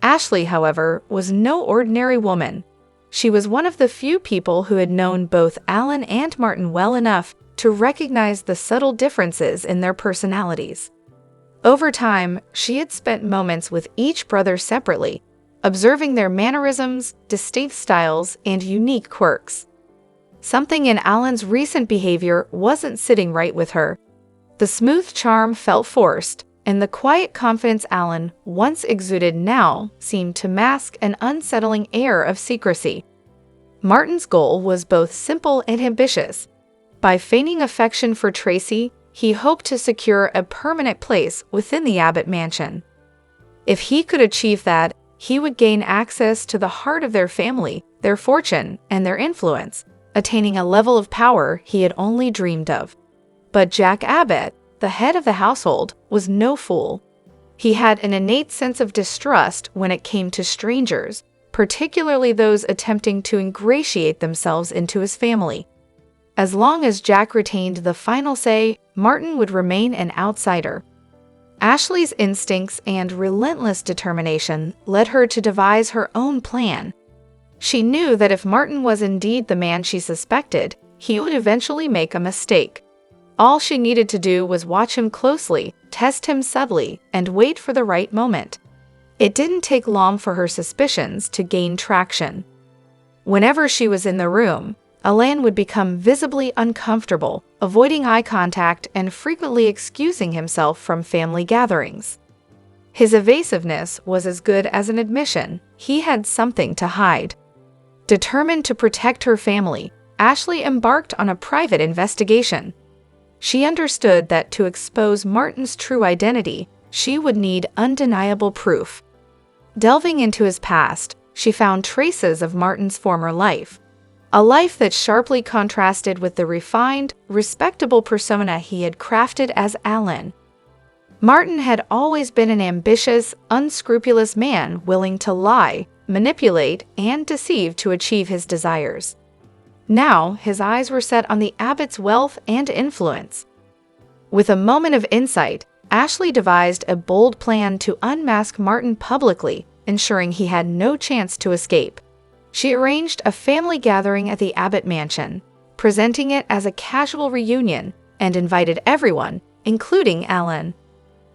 Ashley, however, was no ordinary woman. She was one of the few people who had known both Allan and Martin well enough to recognize the subtle differences in their personalities. Over time, she had spent moments with each brother separately, observing their mannerisms, distinct styles, and unique quirks. Something in Allan's recent behavior wasn't sitting right with her. The smooth charm felt forced, and the quiet confidence Allan once exuded now seemed to mask an unsettling air of secrecy. Martin's goal was both simple and ambitious. By feigning affection for Tracy, he hoped to secure a permanent place within the Abbott mansion. If he could achieve that, he would gain access to the heart of their family, their fortune, and their influence, attaining a level of power he had only dreamed of. But Jack Abbott, the head of the household, was no fool. He had an innate sense of distrust when it came to strangers, particularly those attempting to ingratiate themselves into his family. As long as Jack retained the final say, Martin would remain an outsider. Ashley's instincts and relentless determination led her to devise her own plan. She knew that if Martin was indeed the man she suspected, he would eventually make a mistake. All she needed to do was watch him closely, test him subtly, and wait for the right moment. It didn't take long for her suspicions to gain traction. Whenever she was in the room, Allan would become visibly uncomfortable, avoiding eye contact and frequently excusing himself from family gatherings. His evasiveness was as good as an admission. He had something to hide. Determined to protect her family, Ashley embarked on a private investigation. She understood that to expose Martin's true identity, she would need undeniable proof. Delving into his past, she found traces of Martin's former life. A life that sharply contrasted with the refined, respectable persona he had crafted as Allan. Martin had always been an ambitious, unscrupulous man willing to lie, manipulate, and deceive to achieve his desires. Now, his eyes were set on the Abbott's wealth and influence. With a moment of insight, Ashley devised a bold plan to unmask Martin publicly, ensuring he had no chance to escape. She arranged a family gathering at the Abbott mansion, presenting it as a casual reunion, and invited everyone, including Allan.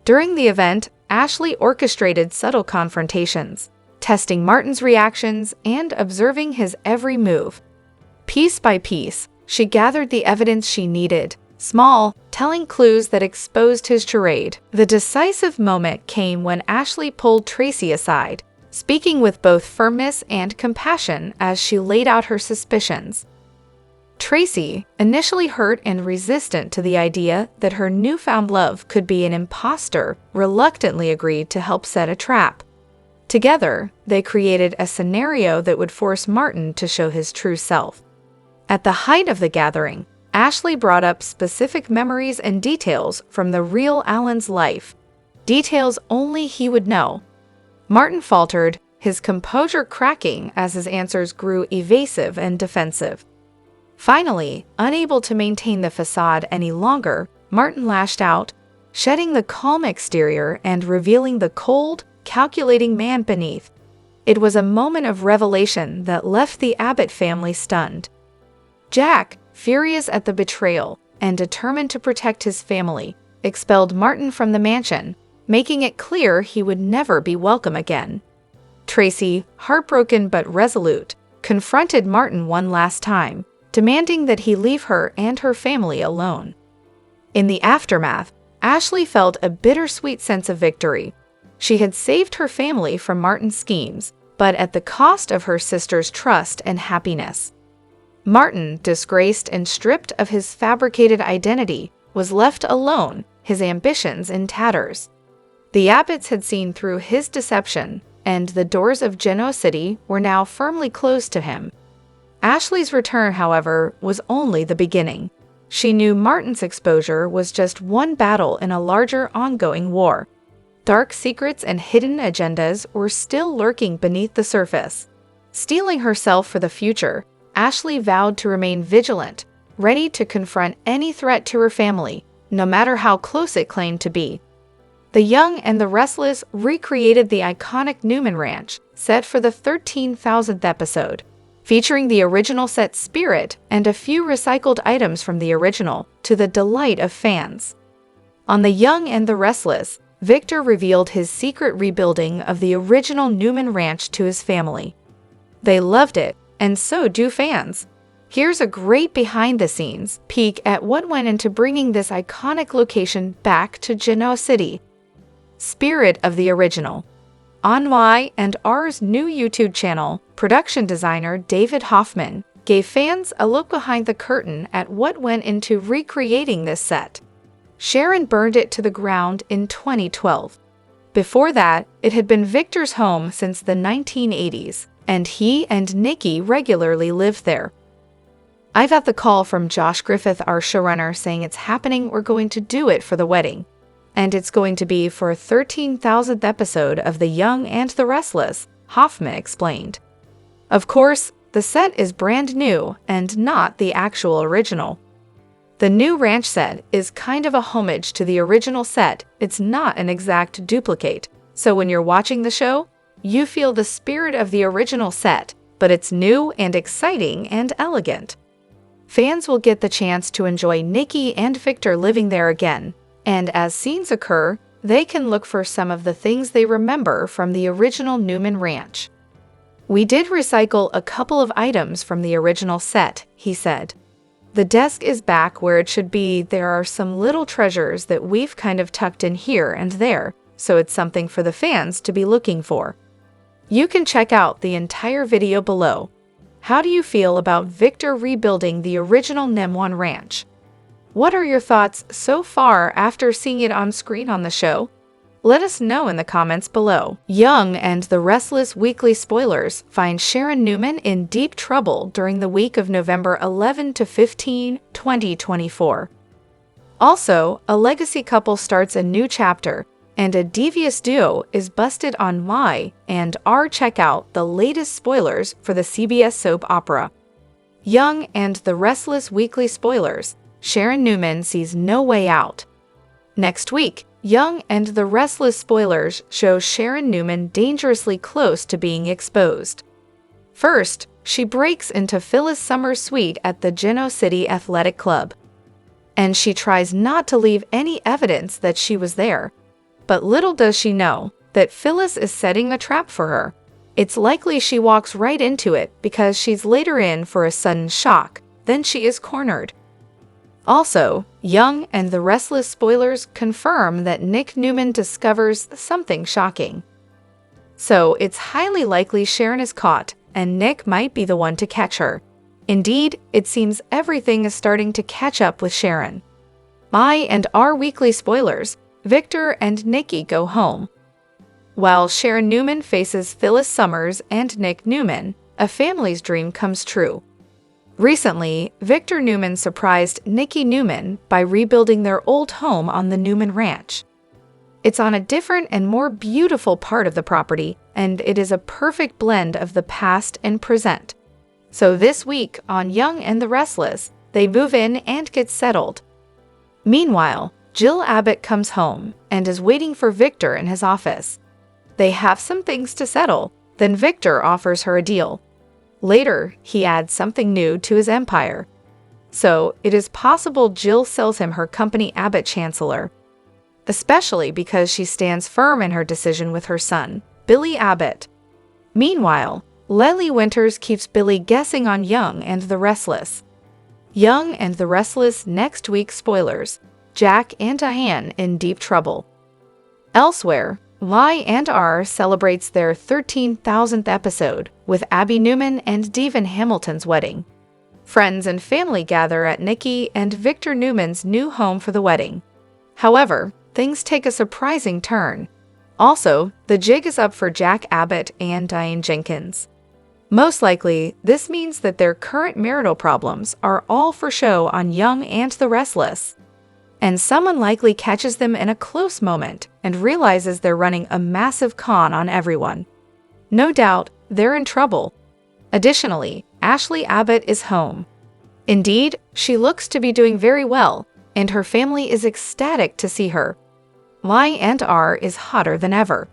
During the event, Ashley orchestrated subtle confrontations, testing Martin's reactions and observing his every move. Piece by piece, she gathered the evidence she needed, small, telling clues that exposed his charade. The decisive moment came when Ashley pulled Tracy aside, speaking with both firmness and compassion as she laid out her suspicions. Tracy, initially hurt and resistant to the idea that her newfound love could be an impostor, reluctantly agreed to help set a trap. Together, they created a scenario that would force Martin to show his true self. At the height of the gathering, Ashley brought up specific memories and details from the real Allan's life, details only he would know. Martin faltered, his composure cracking as his answers grew evasive and defensive. Finally, unable to maintain the facade any longer, Martin lashed out, shedding the calm exterior and revealing the cold, calculating man beneath. It was a moment of revelation that left the Abbott family stunned. Jack, furious at the betrayal and determined to protect his family, expelled Martin from the mansion, making it clear he would never be welcome again. Tracy, heartbroken but resolute, confronted Martin one last time, demanding that he leave her and her family alone. In the aftermath, Ashley felt a bittersweet sense of victory. She had saved her family from Martin's schemes, but at the cost of her sister's trust and happiness. Martin, disgraced and stripped of his fabricated identity, was left alone, his ambitions in tatters. The Abbotts had seen through his deception, and the doors of Genoa City were now firmly closed to him. Ashley's return, however, was only the beginning. She knew Martin's exposure was just one battle in a larger ongoing war. Dark secrets and hidden agendas were still lurking beneath the surface. Steeling herself for the future, Ashley vowed to remain vigilant, ready to confront any threat to her family, no matter how close it claimed to be. The Young and the Restless recreated the iconic Newman Ranch, set for the 13,000th episode, featuring the original set spirit and a few recycled items from the original, to the delight of fans. On The Young and the Restless, Victor revealed his secret rebuilding of the original Newman Ranch to his family. They loved it, and so do fans. Here's a great behind-the-scenes peek at what went into bringing this iconic location back to Genoa City. Spirit of the original. On Y&R's new YouTube channel, production designer David Hoffman gave fans a look behind the curtain at what went into recreating this set. Sharon burned it to the ground in 2012. Before that, it had been Victor's home since the 1980s, and he and Nikki regularly lived there. I got the call from Josh Griffith, our showrunner, saying it's happening, we're going to do it for the wedding. And it's going to be for a 13,000th episode of The Young and the Restless, Hoffman explained. Of course, the set is brand new and not the actual original. The new ranch set is kind of a homage to the original set. It's not an exact duplicate, so when you're watching the show, you feel the spirit of the original set, but it's new and exciting and elegant. Fans will get the chance to enjoy Nikki and Victor living there again, and as scenes occur, they can look for some of the things they remember from the original Newman Ranch. We did recycle a couple of items from the original set, he said. The desk is back where it should be. There are some little treasures that we've kind of tucked in here and there, so it's something for the fans to be looking for. You can check out the entire video below. How do you feel about Victor rebuilding the original Newman Ranch? What are your thoughts so far after seeing it on screen on the show? Let us know in the comments below. Young and the Restless weekly spoilers find Sharon Newman in deep trouble during the week of November 11 to 15, 2024. Also, a legacy couple starts a new chapter, and a devious duo is busted on Y&R. Check out the latest spoilers for the CBS soap opera. Young and the Restless weekly spoilers. Sharon Newman sees no way out. Next week, Young and the Restless spoilers show Sharon Newman dangerously close to being exposed. First, she breaks into Phyllis' summer suite at the Genoa City Athletic Club. And she tries not to leave any evidence that she was there. But little does she know that Phyllis is setting a trap for her. It's likely she walks right into it because she's later in for a sudden shock, then she is cornered. Also, Young and the Restless spoilers confirm that Nick Newman discovers something shocking. So it's highly likely Sharon is caught, and Nick might be the one to catch her. Indeed, it seems everything is starting to catch up with Sharon. Y&R weekly spoilers. Victor and Nikki go home. While Sharon Newman faces Phyllis Summers and Nick Newman, a family's dream comes true. Recently, Victor Newman surprised Nikki Newman by rebuilding their old home on the Newman Ranch. It's on a different and more beautiful part of the property, and it is a perfect blend of the past and present. So this week on Young and the Restless, they move in and get settled. Meanwhile, Jill Abbott comes home and is waiting for Victor in his office. They have some things to settle, then Victor offers her a deal. Later, he adds something new to his empire. So, it is possible Jill sells him her company Abbott Chancellor, especially because she stands firm in her decision with her son, Billy Abbott. Meanwhile, Lily Winters keeps Billy guessing on Young and the Restless. Young and the Restless next week spoilers. Jack and Diane in deep trouble. Elsewhere, Y&R celebrates their 13,000th episode with Abby Newman and Devin Hamilton's wedding. Friends and family gather at Nikki and Victor Newman's new home for the wedding. However, things take a surprising turn. Also, the jig is up for Jack Abbott and Diane Jenkins. Most likely, this means that their current marital problems are all for show on Young and the Restless. And someone likely catches them in a close moment and realizes they're running a massive con on everyone. No doubt, they're in trouble. Additionally, Ashley Abbott is home. Indeed, she looks to be doing very well, and her family is ecstatic to see her. Y&R is hotter than ever.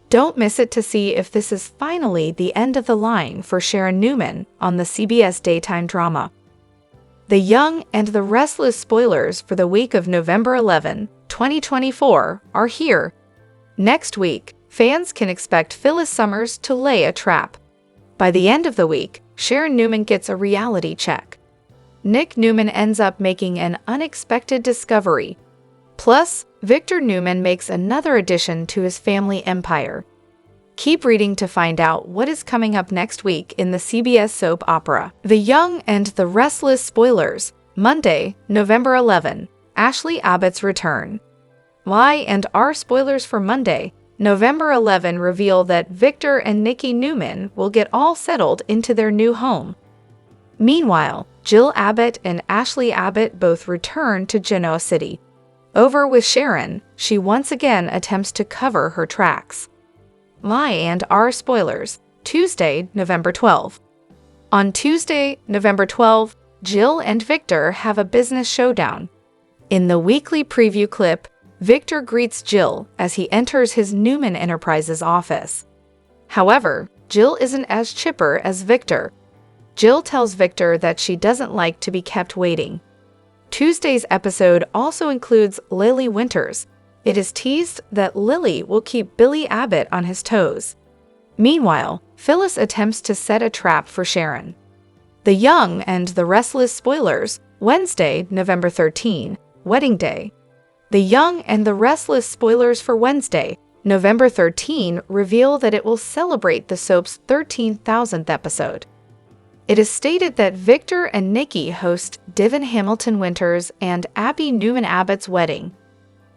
Don't miss it to see if this is finally the end of the line for Sharon Newman on the CBS daytime drama. The Young and the Restless spoilers for the week of November 11, 2024 are here. Next week, fans can expect Phyllis Summers to lay a trap. By the end of the week, Sharon Newman gets a reality check. Nick Newman ends up making an unexpected discovery. Plus, Victor Newman makes another addition to his family empire. Keep reading to find out what is coming up next week in the CBS soap opera. The Young and the Restless spoilers, Monday, November 11, Ashley Abbott's return. Y&R spoilers for Monday, November 11 reveal that Victor and Nikki Newman will get all settled into their new home. Meanwhile, Jill Abbott and Ashley Abbott both return to Genoa City. Over with Sharon, she once again attempts to cover her tracks. Y&R spoilers, Tuesday, November 12. On Tuesday, November 12, Jill and Victor have a business showdown. In the weekly preview clip, Victor greets Jill as he enters his Newman Enterprises office. However, Jill isn't as chipper as Victor. Jill tells Victor that she doesn't like to be kept waiting. Tuesday's episode also includes Lily Winters. It is teased that Lily will keep Billy Abbott on his toes. Meanwhile, Phyllis attempts to set a trap for Sharon. The Young and the Restless spoilers, Wednesday, November 13, Wedding Day. The Young and the Restless spoilers for Wednesday, November 13 reveal that it will celebrate the soap's 13,000th episode. It is stated that Victor and Nikki host Devin Hamilton Winters and Abby Newman Abbott's wedding.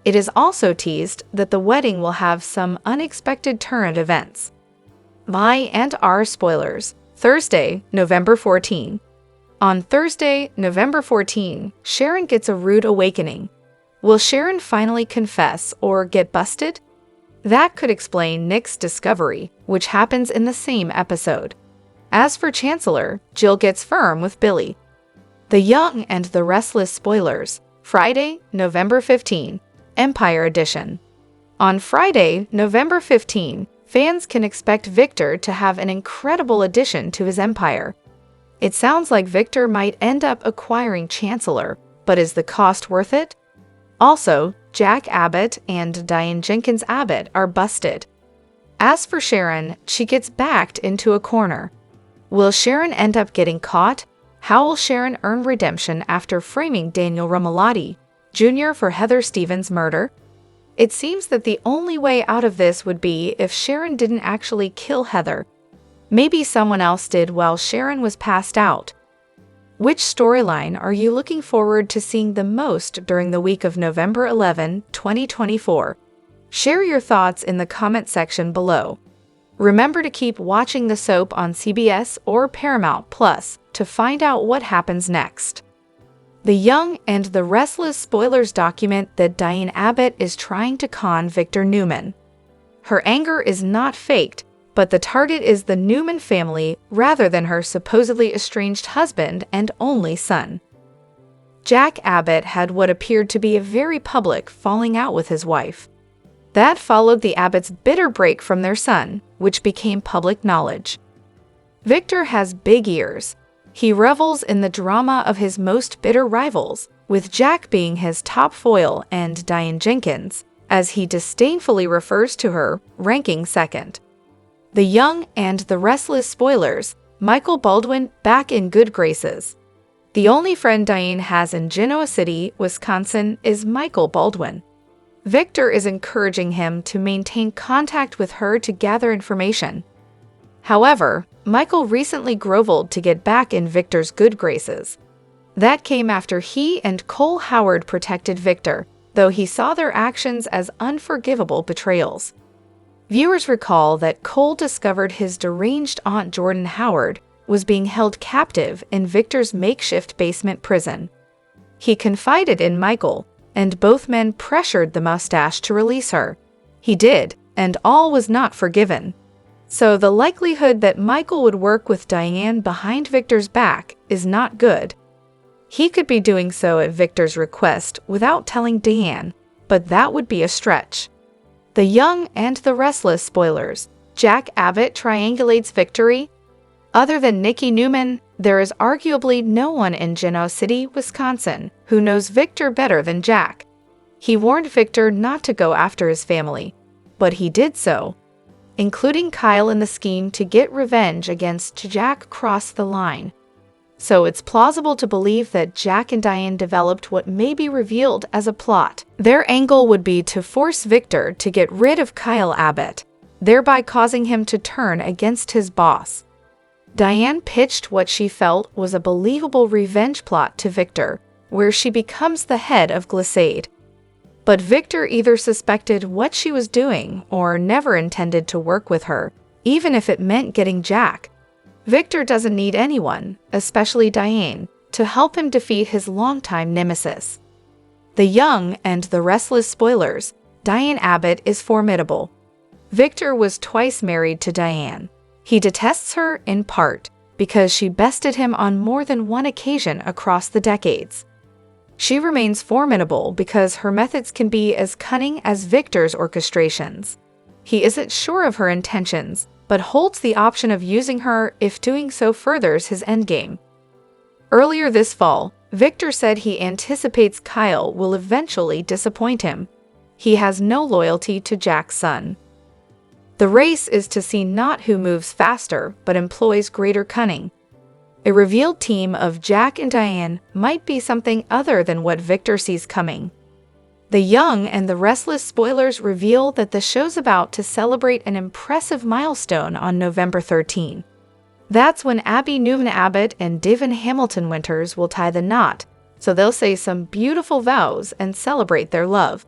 It is also teased that the wedding will have some unexpected turn of events. Y&R spoilers, Thursday, November 14. On Thursday, November 14, Sharon gets a rude awakening. Will Sharon finally confess or get busted? That could explain Nick's discovery, which happens in the same episode. As for Chancellor, Jill gets firm with Billy. The Young and the Restless spoilers, Friday, November 15, Empire Edition. On Friday, November 15, fans can expect Victor to have an incredible addition to his empire. It sounds like Victor might end up acquiring Chancellor, but is the cost worth it? Also, Jack Abbott and Diane Jenkins Abbott are busted. As for Sharon, she gets backed into a corner. Will Sharon end up getting caught? How will Sharon earn redemption after framing Daniel Romalotti Jr. for Heather Stevens' murder? It seems that the only way out of this would be if Sharon didn't actually kill Heather. Maybe someone else did while Sharon was passed out. Which storyline are you looking forward to seeing the most during the week of November 11, 2024? Share your thoughts in the comment section below. Remember to keep watching the soap on CBS or Paramount Plus to find out what happens next. The Young and the Restless spoilers document that Diane Abbott is trying to con Victor Newman. Her anger is not faked, but the target is the Newman family rather than her supposedly estranged husband and only son. Jack Abbott had what appeared to be a very public falling out with his wife. That followed the Abbotts' bitter break from their son, which became public knowledge. Victor has big ears. He revels in the drama of his most bitter rivals, with Jack being his top foil and Diane Jenkins, as he disdainfully refers to her, ranking second. The Young and the Restless spoilers, Michael Baldwin back in good graces. The only friend Diane has in Genoa City, Wisconsin, is Michael Baldwin. Victor is encouraging him to maintain contact with her to gather information. However, Michael recently groveled to get back in Victor's good graces. That came after he and Cole Howard protected Victor, though he saw their actions as unforgivable betrayals. Viewers recall that Cole discovered his deranged Aunt Jordan Howard was being held captive in Victor's makeshift basement prison. He confided in Michael, and both men pressured the mustache to release her. He did, and all was not forgiven. So the likelihood that Michael would work with Diane behind Victor's back is not good. He could be doing so at Victor's request without telling Diane, but that would be a stretch. The Young and the Restless spoilers. Jack Abbott triangulates victory. Other than Nikki Newman, there is arguably no one in Genoa City, Wisconsin, who knows Victor better than Jack. He warned Victor not to go after his family, but he did so, including Kyle in the scheme to get revenge against Jack crossed the line. So it's plausible to believe that Jack and Diane developed what may be revealed as a plot. Their angle would be to force Victor to get rid of Kyle Abbott, thereby causing him to turn against his boss. Diane pitched what she felt was a believable revenge plot to Victor, where she becomes the head of Glissade. But Victor either suspected what she was doing or never intended to work with her, even if it meant getting Jack. Victor doesn't need anyone, especially Diane, to help him defeat his longtime nemesis. The Young and the Restless spoilers. Diane Abbott is formidable. Victor was twice married to Diane. He detests her in part because she bested him on more than one occasion across the decades. She remains formidable because her methods can be as cunning as Victor's orchestrations. He isn't sure of her intentions, but holds the option of using her if doing so furthers his endgame. Earlier this fall, Victor said he anticipates Kyle will eventually disappoint him. He has no loyalty to Jack's son. The race is to see not who moves faster, but employs greater cunning. A revealed team of Jack and Diane might be something other than what Victor sees coming. The Young and the Restless spoilers reveal that the show's about to celebrate an impressive milestone on November 13. That's when Abby Newman Abbott and Devin Hamilton Winters will tie the knot, so they'll say some beautiful vows and celebrate their love.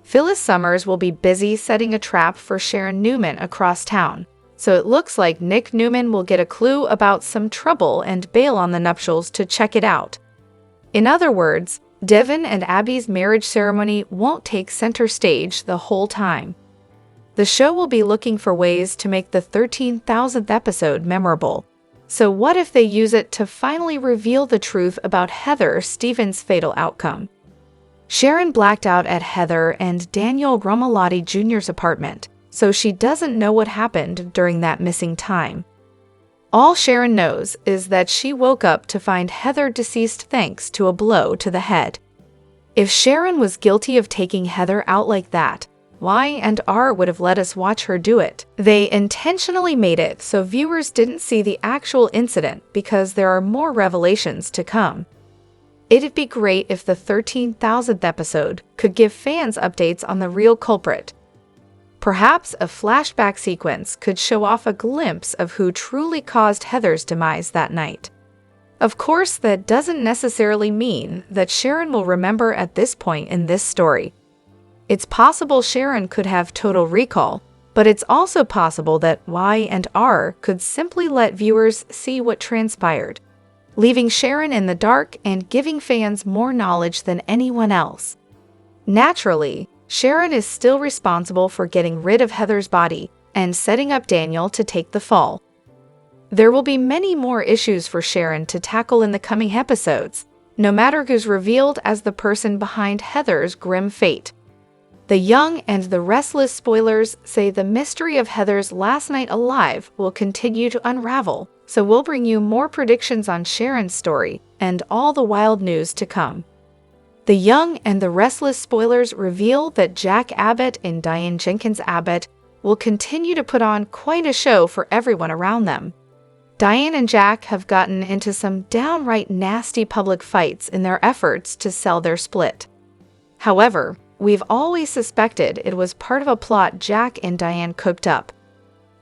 Phyllis Summers will be busy setting a trap for Sharon Newman across town, so it looks like Nick Newman will get a clue about some trouble and bail on the nuptials to check it out. In other words, Devin and Abby's marriage ceremony won't take center stage the whole time. The show will be looking for ways to make the 13,000th episode memorable. So what if they use it to finally reveal the truth about Heather Stevens' fatal outcome? Sharon blacked out at Heather and Daniel Romalotti Jr.'s apartment, so she doesn't know what happened during that missing time. All Sharon knows is that she woke up to find Heather deceased thanks to a blow to the head. If Sharon was guilty of taking Heather out like that, Y&R would have let us watch her do it. They intentionally made it so viewers didn't see the actual incident because there are more revelations to come. It'd be great if the 13,000th episode could give fans updates on the real culprit. Perhaps a flashback sequence could show off a glimpse of who truly caused Heather's demise that night. Of course, that doesn't necessarily mean that Sharon will remember at this point in this story. It's possible Sharon could have total recall, but it's also possible that Y&R could simply let viewers see what transpired, leaving Sharon in the dark and giving fans more knowledge than anyone else. Naturally, Sharon is still responsible for getting rid of Heather's body and setting up Daniel to take the fall. There will be many more issues for Sharon to tackle in the coming episodes, no matter who's revealed as the person behind Heather's grim fate. The Young and the Restless spoilers say the mystery of Heather's last night alive will continue to unravel, so we'll bring you more predictions on Sharon's story and all the wild news to come. The Young and the Restless spoilers reveal that Jack Abbott and Diane Jenkins Abbott will continue to put on quite a show for everyone around them. Diane and Jack have gotten into some downright nasty public fights in their efforts to sell their split. However, we've always suspected it was part of a plot Jack and Diane cooked up.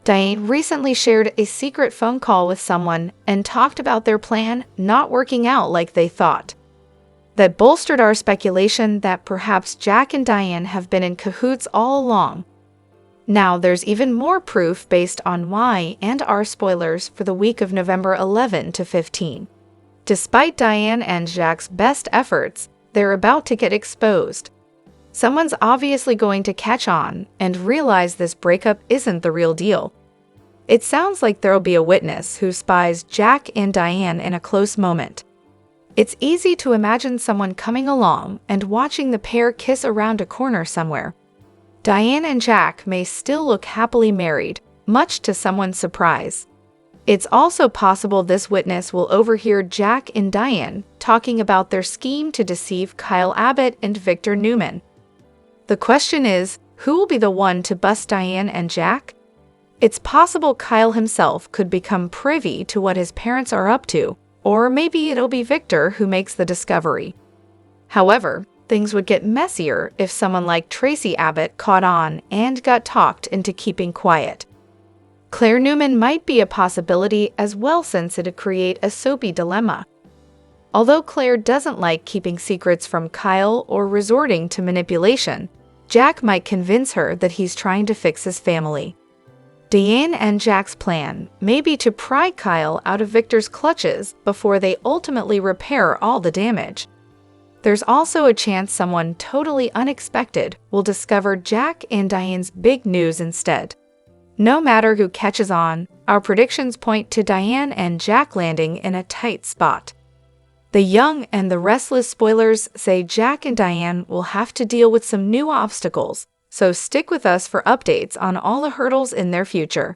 Diane recently shared a secret phone call with someone and talked about their plan not working out like they thought. That bolstered our speculation that perhaps Jack and Diane have been in cahoots all along. Now there's even more proof based on Y and R spoilers for the week of November 11 to 15. Despite Diane and Jack's best efforts, they're about to get exposed. Someone's obviously going to catch on and realize this breakup isn't the real deal. It sounds like there'll be a witness who spies Jack and Diane in a close moment. It's easy to imagine someone coming along and watching the pair kiss around a corner somewhere. Diane and Jack may still look happily married, much to someone's surprise. It's also possible this witness will overhear Jack and Diane talking about their scheme to deceive Kyle Abbott and Victor Newman. The question is, who will be the one to bust Diane and Jack? It's possible Kyle himself could become privy to what his parents are up to, or maybe it'll be Victor who makes the discovery. However, things would get messier if someone like Tracy Abbott caught on and got talked into keeping quiet. Claire Newman might be a possibility as well, since it'd create a soapy dilemma. Although Claire doesn't like keeping secrets from Kyle or resorting to manipulation, Jack might convince her that he's trying to fix his family. Diane and Jack's plan may be to pry Kyle out of Victor's clutches before they ultimately repair all the damage. There's also a chance someone totally unexpected will discover Jack and Diane's big news instead. No matter who catches on, our predictions point to Diane and Jack landing in a tight spot. The Young and the Restless spoilers say Jack and Diane will have to deal with some new obstacles, so stick with us for updates on all the hurdles in their future.